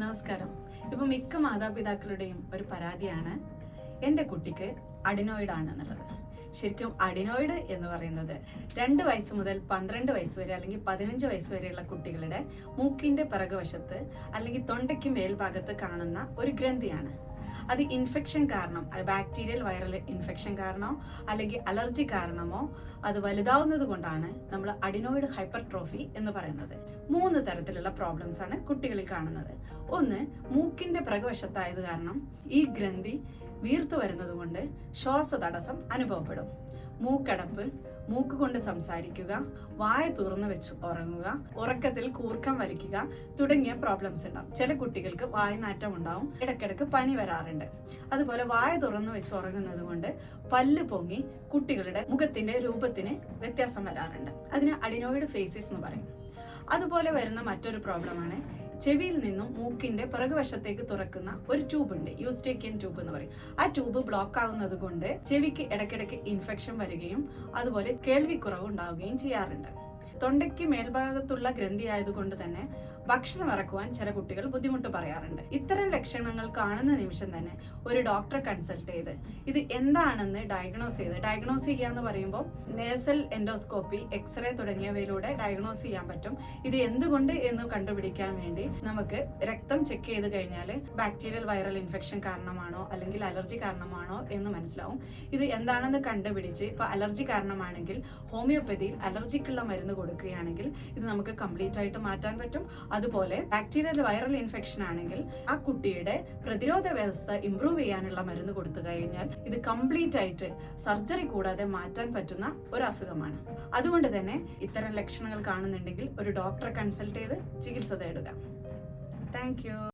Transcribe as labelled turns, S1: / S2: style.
S1: നമസ്കാരം. ഇപ്പൊ മിക്ക മാതാപിതാക്കളുടെയും ഒരു പരാതിയാണ് എൻ്റെ കുട്ടിക്ക് അഡിനോയിഡ് ആണെന്നുള്ളത്. ശരിക്കും അഡിനോയിഡ് എന്ന് പറയുന്നത് 2 വയസ്സ് മുതൽ 12 വയസ്സ് വരെ അല്ലെങ്കിൽ 15 വയസ്സ് വരെയുള്ള കുട്ടികളുടെ മൂക്കിന്റെ പിറകുവശത്ത് അല്ലെങ്കിൽ തൊണ്ടയ്ക്ക് മേൽഭാഗത്ത് കാണുന്ന ഒരു ഗ്രന്ഥിയാണ്. അത് ഇൻഫെക്ഷൻ കാരണം, ബാക്ടീരിയൽ വൈറൽ ഇൻഫെക്ഷൻ കാരണമോ അല്ലെങ്കിൽ അലർജി കാരണമോ അത് വലുതാവുന്നത് കൊണ്ടാണ് നമ്മൾ അഡിനോയിഡ് ഹൈപ്പർട്രോഫി എന്ന് പറയുന്നത്. 3 തരത്തിലുള്ള പ്രോബ്ലംസ് ആണ് കുട്ടികളിൽ കാണുന്നത്. ഒന്ന്, മൂക്കിന്റെ പിറകുവശത്തായത് കാരണം ഈ ഗ്രന്ഥി വീർത്തു വരുന്നത് കൊണ്ട് ശ്വാസതടസ്സം അനുഭവപ്പെടും. മൂക്കടപ്പ്, മൂക്ക് കൊണ്ട് സംസാരിക്കുക, വായ തുറന്നു വെച്ച് ഉറങ്ങുക, ഉറക്കത്തിൽ കൂർക്കം വലിക്കുക തുടങ്ങിയ പ്രോബ്ലംസ് ഉണ്ടാവും. ചില കുട്ടികൾക്ക് വായനാറ്റം ഉണ്ടാവും, ഇടയ്ക്കിടയ്ക്ക് പനി വരാറുണ്ട്. അതുപോലെ വായ തുറന്നു വെച്ച് ഉറങ്ങുന്നത് കൊണ്ട് പല്ല് പൊങ്ങി കുട്ടികളുടെ മുഖത്തിന്റെ രൂപത്തിന് വ്യത്യാസം വരാറുണ്ട്. അതിന് അഡിനോയിഡ് ഫേസിസ് എന്ന് പറയും. അതുപോലെ വരുന്ന മറ്റൊരു പ്രോബ്ലമാണ് ചെവിയിൽ നിന്നും മൂക്കിന്റെ പിറകുവശത്തേക്ക് തുറക്കുന്ന ഒരു ട്യൂബ് ഉണ്ട്, യൂസ്റ്റേക്കിയൻ ട്യൂബ് എന്ന് പറയും. ആ ട്യൂബ് ബ്ലോക്ക് ആവുന്നത് കൊണ്ട് ചെവിക്ക് ഇടയ്ക്കിടയ്ക്ക് ഇൻഫെക്ഷൻ വരികയും അതുപോലെ കേൾവിക്കുറവ് ഉണ്ടാവുകയും ചെയ്യാറുണ്ട്. തൊണ്ടയ്ക്ക് മേൽഭാഗത്തുള്ള ഗ്രന്ഥി ആയതുകൊണ്ട് തന്നെ ഭക്ഷണം ഇറക്കുവാൻ ചില കുട്ടികൾ ബുദ്ധിമുട്ട് പറയാറുണ്ട്. ഇത്തരം ലക്ഷണങ്ങൾ കാണുന്ന നിമിഷം തന്നെ ഒരു ഡോക്ടറെ കൺസൾട്ട് ചെയ്ത് ഇത് എന്താണെന്ന് ഡയഗ്നോസ് ചെയ്യാന്ന് പറയുമ്പോൾ നേസൽ എൻഡോസ്കോപ്പി, എക്സ്റേ തുടങ്ങിയവയിലൂടെ ഡയഗ്നോസ് ചെയ്യാൻ പറ്റും. ഇത് എന്തുകൊണ്ട് എന്ന് കണ്ടുപിടിക്കാൻ വേണ്ടി നമുക്ക് രക്തം ചെക്ക് ചെയ്ത് കഴിഞ്ഞാൽ ബാക്ടീരിയൽ വൈറൽ ഇൻഫെക്ഷൻ കാരണമാണോ അല്ലെങ്കിൽ അലർജി കാരണമാണോ എന്ന് മനസ്സിലാവും. ഇത് എന്താണെന്ന് കണ്ടുപിടിച്ച് ഇപ്പൊ അലർജി കാരണമാണെങ്കിൽ ഹോമിയോപ്പതിയിൽ അലർജിക്കുള്ള മരുന്ന് കൊടുക്കുകയാണെങ്കിൽ ഇത് നമുക്ക് കംപ്ലീറ്റ് ആയിട്ട് മാറ്റാൻ പറ്റും. അതുപോലെ ബാക്ടീരിയൽ വൈറൽ ഇൻഫെക്ഷൻ ആണെങ്കിൽ ആ കുട്ടിയുടെ പ്രതിരോധ വ്യവസ്ഥ ഇംപ്രൂവ് ചെയ്യാനുള്ള മരുന്ന് കൊടുത്തു കഴിഞ്ഞാൽ ഇത് കംപ്ലീറ്റ് ആയിട്ട് സർജറി കൂടാതെ മാറ്റാൻ പറ്റുന്ന ഒരു അസുഖമാണ്. അതുകൊണ്ട് തന്നെ ഇത്തരം ലക്ഷണങ്ങൾ കാണുന്നുണ്ടെങ്കിൽ ഒരു ഡോക്ടറെ കൺസൾട്ട് ചെയ്ത് ചികിത്സ തേടുക. Thank you.